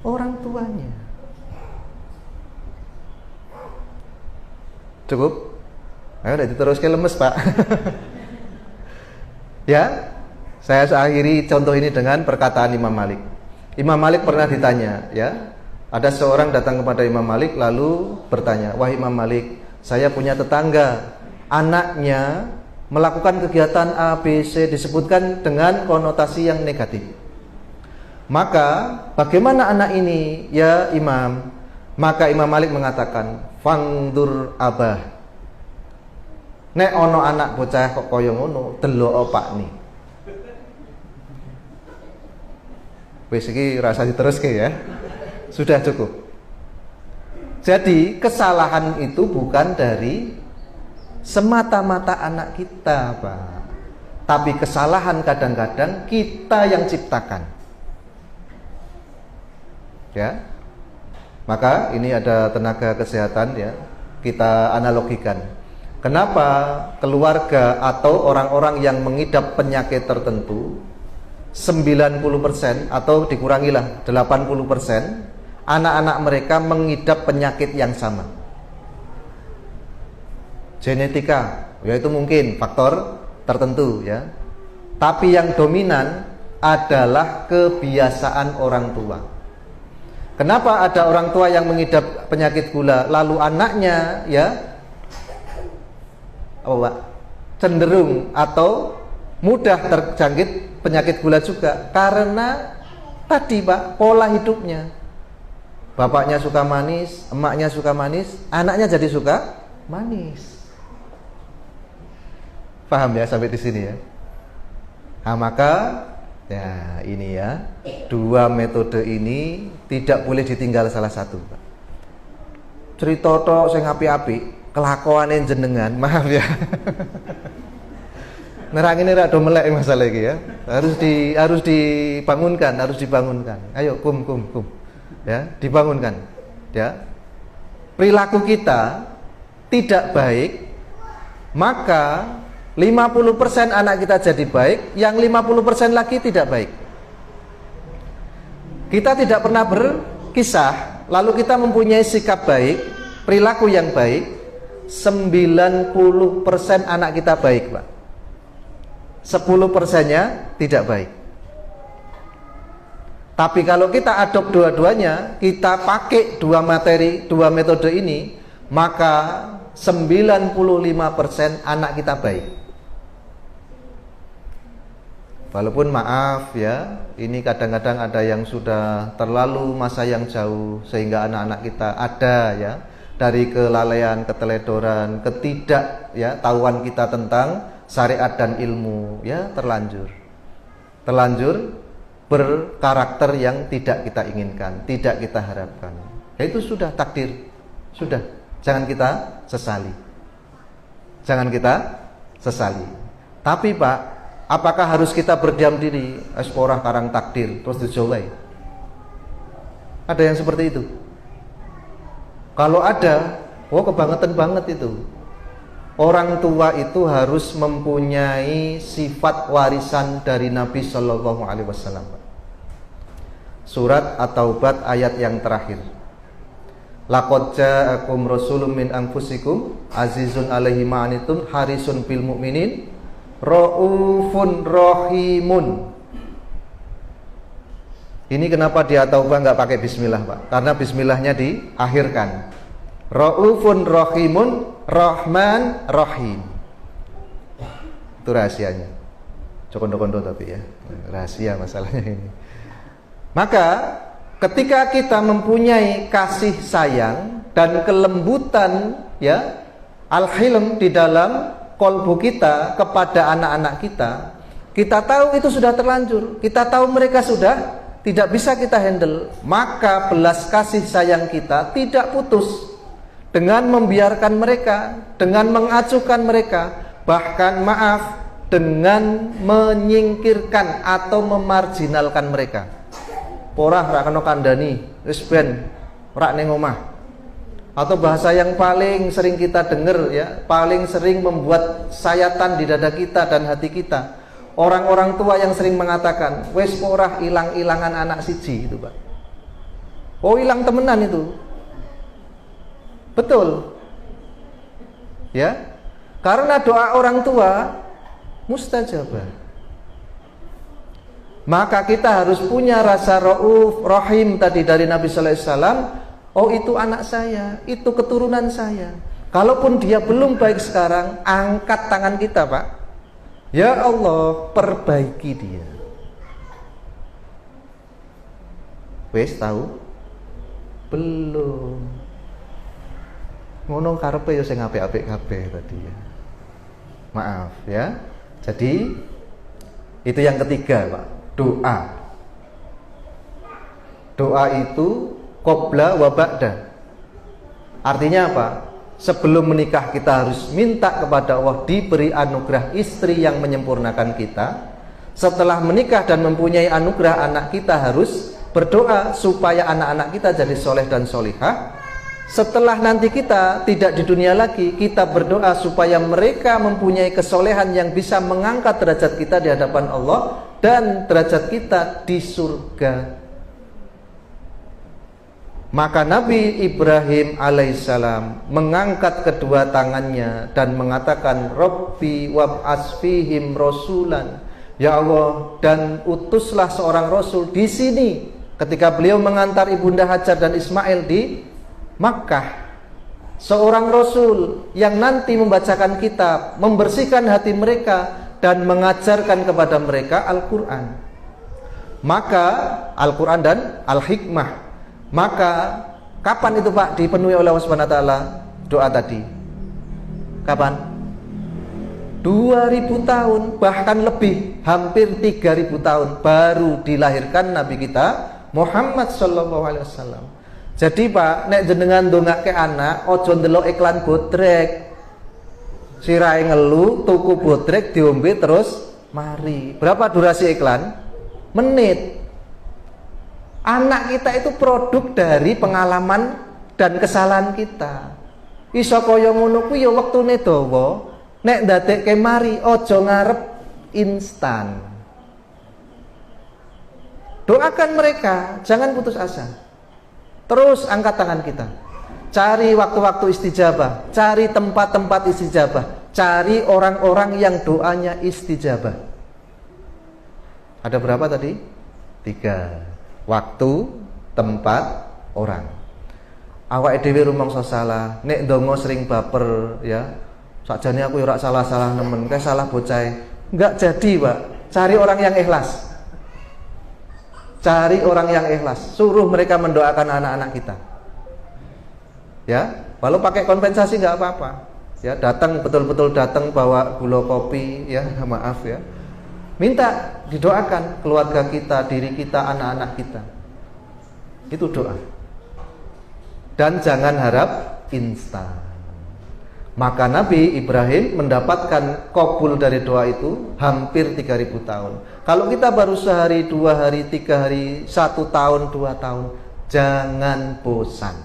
Orang tuanya. Cukup? Ayo udah diteruskan lemes, Pak. Ya, saya akhiri contoh ini dengan perkataan Imam Malik. Imam Malik pernah ditanya, ya, ada seorang datang kepada Imam Malik lalu bertanya, wahai Imam Malik, saya punya tetangga, anaknya melakukan kegiatan A, B, C, disebutkan dengan konotasi yang negatif. Maka bagaimana anak ini, ya Imam? Maka Imam Malik mengatakan, fangdur abah, nek ono anak bocah kok kaya ngono, delok opak nih. Wis iki rasa diteruske, ya. Sudah cukup. Jadi kesalahan itu bukan dari semata-mata anak kita, Pak. Tapi kesalahan kadang-kadang kita yang ciptakan. Ya. Maka ini ada tenaga kesehatan, ya, kita analogikan. Kenapa keluarga atau orang-orang yang mengidap penyakit tertentu 90% atau dikurangilah 80% anak-anak mereka mengidap penyakit yang sama. Genetika, yaitu mungkin faktor tertentu ya. Tapi yang dominan adalah kebiasaan orang tua. Kenapa ada orang tua yang mengidap penyakit gula, lalu anaknya ya cenderung atau mudah terjangkit penyakit gula juga? Karena tadi Pak, pola hidupnya. Bapaknya suka manis, emaknya suka manis, anaknya jadi suka manis. Paham ya sampai di sini ya? Nah, maka ya ini ya, dua metode ini tidak boleh ditinggal salah satu, Pak. Cerita tok sing api-api, kelakuane jenengan, maaf ya. Nerangine ra do melek masalah iki ya. Harus dibangunkan. Ayo kum. Ya, dibangunkan. Ya. Perilaku kita tidak baik, maka 50% anak kita jadi baik, yang 50% lagi tidak baik. Kita tidak pernah berkisah, lalu kita mempunyai sikap baik, perilaku yang baik, 90% anak kita baik, Pak. 10%-nya tidak baik. Tapi kalau kita adopt dua-duanya, kita pakai dua metode ini, maka 95% anak kita baik. Walaupun maaf ya, ini kadang-kadang ada yang sudah terlalu masa yang jauh, sehingga anak-anak kita ada ya, dari kelalaian, keteledoran, ketidak ya tahuan kita tentang syariat dan ilmu ya, terlanjur berkarakter yang tidak kita inginkan, tidak kita harapkan. Ya itu sudah takdir, sudah. Jangan kita sesali. Tapi Pak, apakah harus kita berdiam diri? Esporah karang takdir terus dijolai? Ada yang seperti itu? Kalau ada, kebangetan banget itu. Orang tua itu harus mempunyai sifat warisan dari Nabi Shallallahu Alaihi Wasallam. Surat At-Taubah ayat yang terakhir. Laqad ja'akum rasulun min anfusikum azizun 'alaihi ma anittum harisun bil mu'minin raufun rahimun. Ini kenapa di At-Taubah enggak pakai bismillah, Pak? Karena bismillahnya diakhirkan. Raufun rahimun rahman rahim. Itu rahasianya. Cokondo-kondo tapi ya. Rahasia masalahnya ini. Maka ketika kita mempunyai kasih sayang dan kelembutan ya, al-hilm di dalam kolbu kita kepada anak-anak kita, kita tahu itu sudah terlanjur, kita tahu mereka sudah tidak bisa kita handle, maka belas kasih sayang kita tidak putus dengan membiarkan mereka, dengan mengacuhkan mereka, bahkan maaf, dengan menyingkirkan atau memarginalkan mereka. Porah rak kena kandani, wis ben rak ning omah. Atau bahasa yang paling sering kita dengar ya, paling sering membuat sayatan di dada kita dan hati kita. Orang-orang tua yang sering mengatakan, wis porah ilang-ilangan anak siji itu, Pak. Oh, hilang temenan itu. Betul. Ya. Karena doa orang tua mustajabah. Maka kita harus punya rasa rauf, rahim tadi dari Nabi sallallahu alaihi wasallam. Oh, itu anak saya, itu keturunan saya. Kalaupun dia belum baik sekarang, angkat tangan kita, Pak. Ya Allah, perbaiki dia. Wes tahu? Belum. Ngono karepe ya sing apik-apik kabeh tadi ya. Maaf ya. Jadi itu yang ketiga, Pak. Doa itu qobla wa ba'da. Artinya apa? Sebelum menikah kita harus minta kepada Allah diberi anugerah istri yang menyempurnakan kita. Setelah menikah dan mempunyai anugerah anak, kita harus berdoa supaya anak-anak kita jadi soleh dan solihah. Setelah nanti kita tidak di dunia lagi, kita berdoa supaya mereka mempunyai kesolehan yang bisa mengangkat derajat kita di hadapan Allah dan derajat kita di surga. Maka Nabi Ibrahim alaihissalam mengangkat kedua tangannya dan mengatakan, Rabbi wab'as fihim rasulan, ya Allah, dan utuslah seorang rasul di sini. Ketika beliau mengantar Ibunda Hajar dan Ismail di Makkah, seorang rasul yang nanti membacakan kitab, membersihkan hati mereka dan mengajarkan kepada mereka Al-Quran. Maka Al-Quran dan Al-Hikmah. Maka kapan itu Pak dipenuhi oleh Allah Subhanahu wa taala doa tadi? Kapan? 2000 tahun, bahkan lebih, hampir 3000 tahun baru dilahirkan Nabi kita Muhammad sallallahu alaihi wasallam. Jadi Pak, nek jenengan ndongake anak, ojo ndelok iklan bodrek. Sirahe ngelu, tuku bodrek, diombe terus mari. Berapa durasi iklan? Menit. Anak kita itu produk dari pengalaman dan kesalahan kita. Iso kaya ngono kuwi ya wektune dawa. Nek ndadekke mari, ojo ngarep instan. Doakan mereka, jangan putus asa. Terus angkat tangan kita. Cari waktu-waktu istijabah, cari tempat-tempat istijabah, cari orang-orang yang doanya istijabah. Ada berapa tadi? 3. Waktu, tempat, orang. Awake dhewe rumangsa salah, nek ndonga sering baper ya. Sakjane aku ora salah-salah nemen, kae salah bocah. Enggak jadi, Pak. Cari orang yang ikhlas. Cari orang yang ikhlas, suruh mereka mendoakan anak-anak kita. Ya, walau pakai kompensasi nggak apa-apa. Ya, datang betul-betul datang bawa gula kopi, ya maaf ya. Minta didoakan keluarga kita, diri kita, anak-anak kita. Itu doa. Dan jangan harap instan. Maka Nabi Ibrahim mendapatkan qabul dari doa itu hampir 3000 tahun. Kalau kita baru sehari, 2 hari, 3 hari, 1 tahun, 2 tahun, jangan bosan.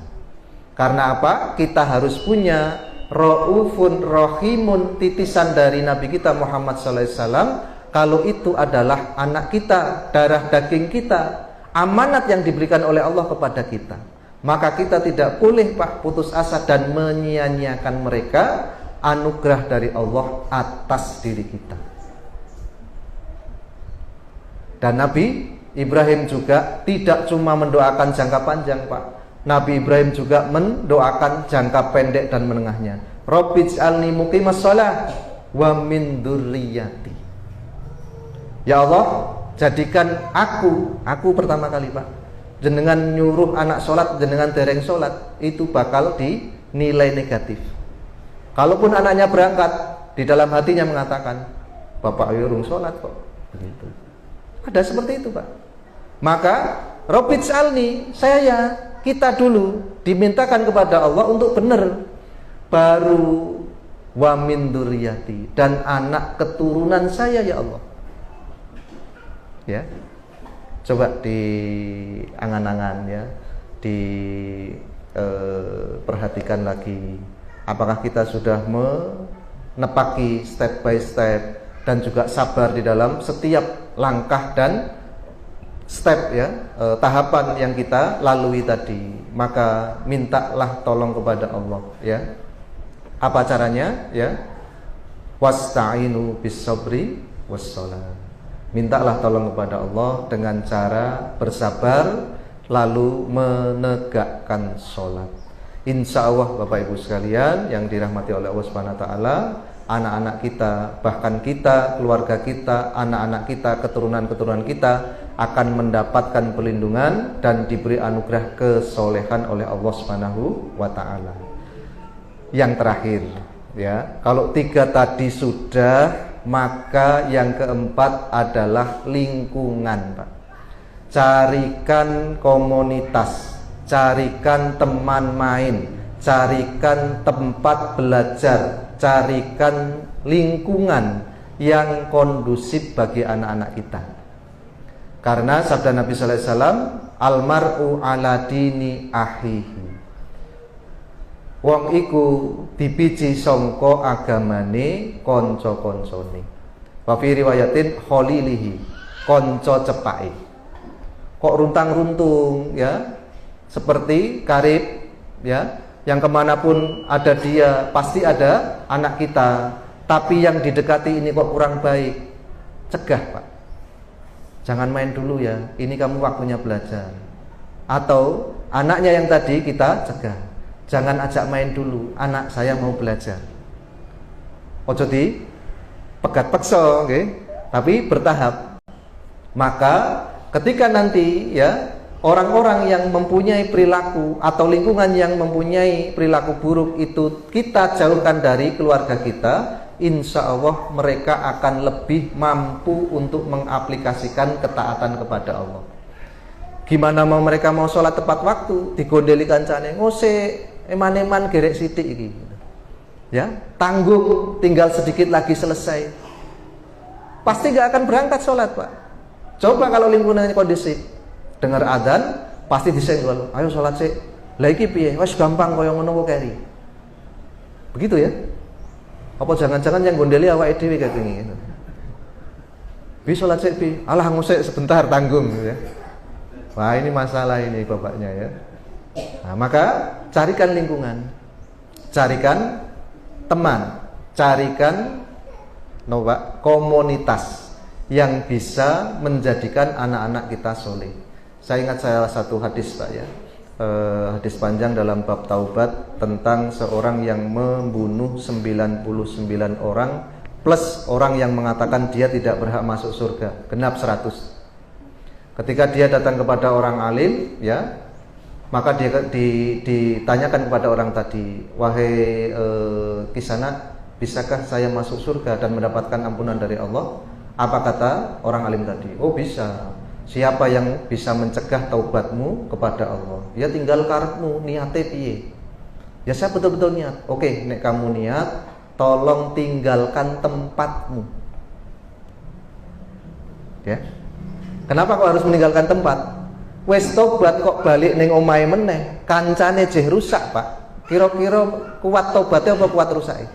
Karena apa? Kita harus punya Raufun Rahimun, titisan dari Nabi kita Muhammad SAW. Kalau itu adalah anak kita, darah daging kita, amanat yang diberikan oleh Allah kepada kita. Maka kita tidak boleh Pak putus asa dan menyia-nyiakan mereka, anugerah dari Allah atas diri kita. Dan Nabi Ibrahim juga tidak cuma mendoakan jangka panjang Pak. Nabi Ibrahim juga mendoakan jangka pendek dan menengahnya. Rabbij'alni muqimas shalah wa min dzurriyyati. Ya Allah, jadikan aku pertama kali Pak, jenengan nyuruh anak sholat, jenengan dereng sholat, itu bakal dinilai negatif. Kalaupun anaknya berangkat, di dalam hatinya mengatakan, Bapak ayo urung sholat kok. Begitu. Ada seperti itu Pak. Maka Rabbij'alni, kita dulu dimintakan kepada Allah untuk benar. Baru wa min dzurriyyati, dan anak keturunan saya ya Allah. Ya. Coba di angan-angan ya, perhatikan lagi, apakah kita sudah menepaki step by step dan juga sabar di dalam setiap langkah dan step ya, tahapan yang kita lalui tadi. Maka mintalah tolong kepada Allah ya. Apa caranya ya? Wasta'inu bis sabri was shalah. Mintalah tolong kepada Allah dengan cara bersabar lalu menegakkan sholat. Insya Allah Bapak Ibu sekalian yang dirahmati oleh Allah Subhanahu wa taala, anak-anak kita, bahkan kita, keluarga kita, anak-anak kita, keturunan-keturunan kita akan mendapatkan perlindungan dan diberi anugerah kesolehan oleh Allah Subhanahu wa taala. Yang terakhir ya, kalau 3 tadi sudah, maka yang keempat adalah lingkungan Pak. Carikan komunitas, carikan teman main, carikan tempat belajar, carikan lingkungan yang kondusif bagi anak-anak kita. Karena sabda Nabi sallallahu alaihi wasallam, almar'u ala dini ahihi. wong iku dibiji sangka agamane kanca-kancane. Wa fi riwayatin khalilihi, kanca cepake. Kok runtang-runtung ya, seperti karib ya, yang kemanapun ada dia pasti ada anak kita, tapi yang didekati ini kok kurang baik, cegah Pak. Jangan main dulu ya, ini kamu waktunya belajar. Atau anaknya yang tadi kita cegah, jangan ajak main dulu, anak saya mau belajar. Ojo di pegat pekso, okay? Tapi bertahap. Maka ketika nanti ya orang-orang yang mempunyai perilaku atau lingkungan yang mempunyai perilaku buruk itu kita jauhkan dari keluarga kita, insya Allah mereka akan lebih mampu untuk mengaplikasikan ketaatan kepada Allah. Gimana mau mereka mau sholat tepat waktu, digondeli kancane, ngose eman-eman gerek sidik iki. Ya, tanggung tinggal sedikit lagi selesai. Pasti gak akan berangkat sholat Pak. Coba kalau lingkungannya kondisi, dengar adzan pasti disenggol, ayo sholat sih. Lah iki piye? Wes gampang koyo ngono kok keri. Begitu ya? Apa jangan-jangan yang gondeli awake dhewe kayak gini gitu. Bi sholat sih bi, alah ngusik sebentar tanggung gitu ya. Wah ini masalah ini bapaknya ya. Nah, maka carikan lingkungan, carikan teman, carikan komunitas yang bisa menjadikan anak-anak kita soleh. Saya ingat salah satu hadis Pak ya, hadis panjang dalam bab taubat tentang seorang yang membunuh 99 orang plus orang yang mengatakan dia tidak berhak masuk surga, genap 100. Ketika dia datang kepada orang alim ya, maka dia ditanyakan kepada orang tadi, wahai Kisana, bisakah saya masuk surga dan mendapatkan ampunan dari Allah? Apa kata orang alim tadi? Oh bisa. Siapa yang bisa mencegah taubatmu kepada Allah? Ya tinggal karepmu, niate piye? Ya saya betul-betul niat. Oke, nek kamu niat, tolong tinggalkan tempatmu. Ya. Kenapa kok harus meninggalkan tempat? Wes tobat kok balik ning omahe meneh, kancane jeh rusak, Pak. Kira-kira kuat tobatnya apa kuat rusake?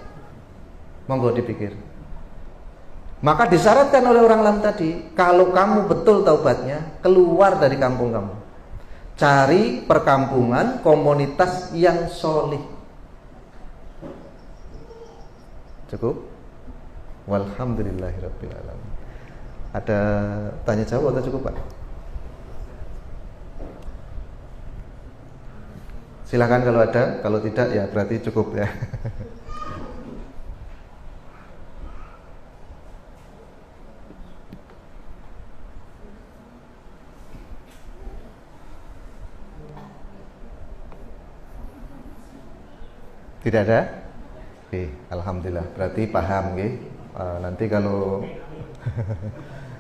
Monggo dipikir. Maka disyaratkan oleh orang alim tadi, kalau kamu betul taubatnya, keluar dari kampung kamu. Cari perkampungan, komunitas yang solih. Cukup? Walhamdulillahirabbil alamin. Ada tanya jawab atau cukup Pak? Silakan kalau ada, kalau tidak ya berarti cukup ya. Tidak ada? Oke, alhamdulillah. Berarti paham nggih. Nanti kalau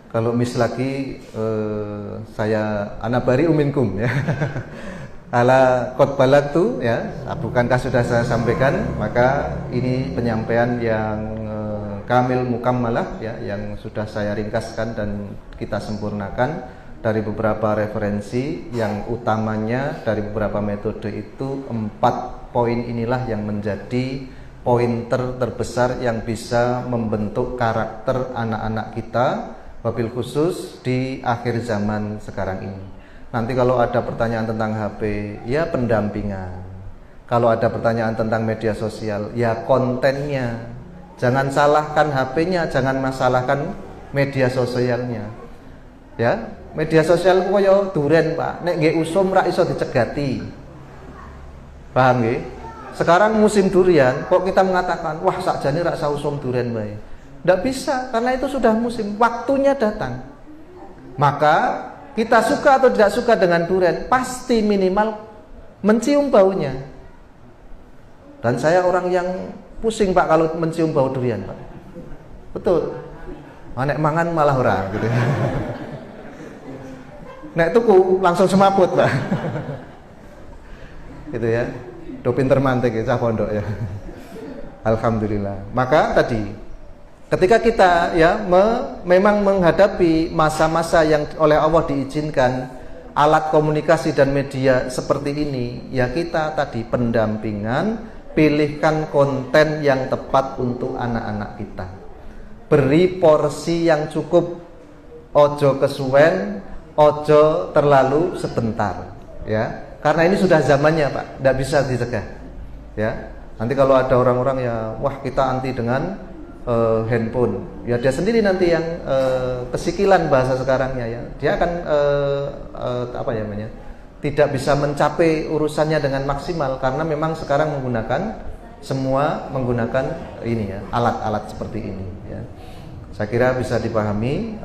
kalau mis lagi saya anabari uminkum ya. Ala qad balagtu ya, bukankah sudah saya sampaikan, maka ini penyampaian yang kamil mukammalah ya, yang sudah saya ringkaskan dan kita sempurnakan dari beberapa referensi, yang utamanya dari beberapa metode itu 4 poin inilah yang menjadi pointer terbesar yang bisa membentuk karakter anak-anak kita, wabil khusus di akhir zaman sekarang ini. Nanti kalau ada pertanyaan tentang HP, ya pendampingan. Kalau ada pertanyaan tentang media sosial, ya kontennya. Jangan salahkan HP-nya, jangan masalahkan media sosialnya. Ya, media sosial koyo duren, Pak. Nek nggih usum ra iso dicegati. Paham nggih? Sekarang musim durian, kok kita mengatakan, wah sakjane ra usah usum duren bae. Ndak bisa, karena itu sudah musim, waktunya datang. Maka kita suka atau tidak suka dengan durian, pasti minimal mencium baunya. Dan saya orang yang pusing Pak kalau mencium bau durian Pak. Betul. Nek mangan malah ora gitu. Nek tuku langsung semaput Pak. Gitu ya. Do pinter mantek ya pondok ya. Alhamdulillah. Maka tadi ketika kita ya memang menghadapi masa-masa yang oleh Allah diizinkan alat komunikasi dan media seperti ini, ya kita tadi pendampingan, pilihkan konten yang tepat untuk anak-anak kita. Beri porsi yang cukup, ojo kesuwen, ojo terlalu sebentar, ya. Karena ini sudah zamannya, Pak, tidak bisa dicegah, ya. Nanti kalau ada orang-orang ya, wah kita anti dengan handphone, ya dia sendiri nanti yang kesikilan bahasa sekarangnya, ya. Dia akan apa ya namanya? Tidak bisa mencapai urusannya dengan maksimal karena memang sekarang semua menggunakan ini ya, alat-alat seperti ini ya. Saya kira bisa dipahami.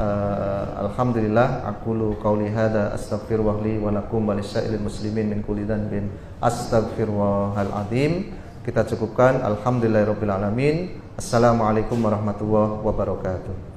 Alhamdulillah, aqulu qauli hadza astaghfirullah li wa lakum wa lisairil muslimin min kulli dhanbin astaghfirullahal azim. Kita cukupkan. Alhamdulillahirabbil alamin. Assalamualaikum warahmatullahi wabarakatuh.